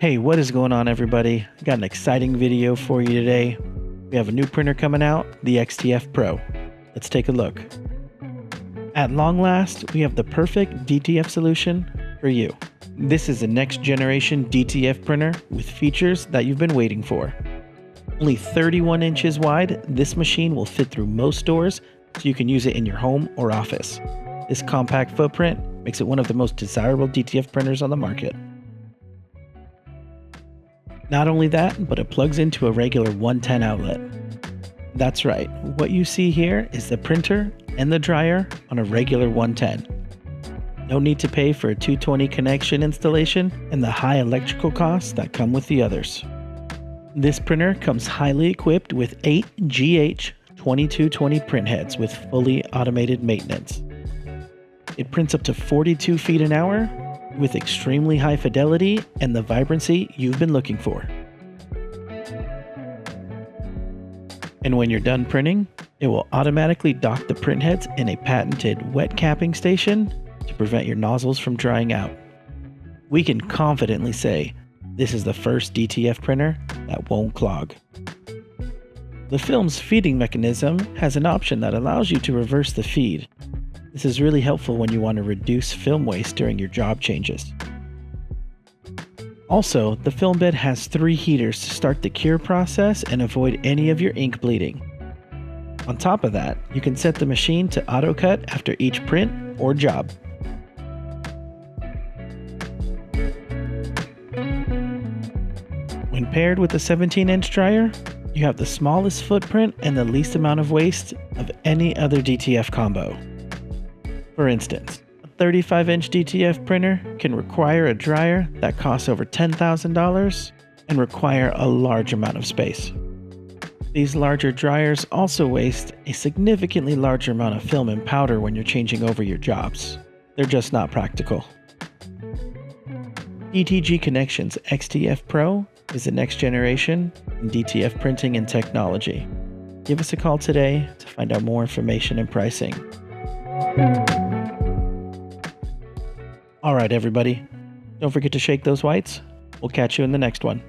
Hey, what is going on, everybody? I got an exciting video for you today. We have a new printer coming out, the XTF Pro. Let's take a look. At long last, we have the perfect DTF solution for you. This is a next generation DTF printer with features that you've been waiting for. Only 31 inches wide, this machine will fit through most doors, so you can use it in your home or office. This compact footprint makes it one of the most desirable DTF printers on the market. Not only that, but it plugs into a regular 110 outlet. That's right, what you see here is the printer and the dryer on a regular 110. No need to pay for a 220 connection installation and the high electrical costs that come with the others. This printer comes highly equipped with 8 GH2220 print heads with fully automated maintenance. It prints up to 42 feet an hour with extremely high fidelity and the vibrancy you've been looking for. And when you're done printing, it will automatically dock the print heads in a patented wet capping station to prevent your nozzles from drying out. We can confidently say this is the first DTF printer that won't clog. The film's feeding mechanism has an option that allows you to reverse the feed. This is really helpful when you want to reduce film waste during your job changes. Also, the film bed has 3 heaters to start the cure process and avoid any of your ink bleeding. On top of that, you can set the machine to auto cut after each print or job. When paired with the 17-inch dryer, you have the smallest footprint and the least amount of waste of any other DTF combo. For instance, a 35-inch DTF printer can require a dryer that costs over $10,000 and require a large amount of space. These larger dryers also waste a significantly larger amount of film and powder when you're changing over your jobs. They're just not practical. DTG Connection's XTF Pro is the next generation in DTF printing and technology. Give us a call today to find out more information and pricing. Alright, everybody, don't forget to shake those whites. We'll catch you in the next one.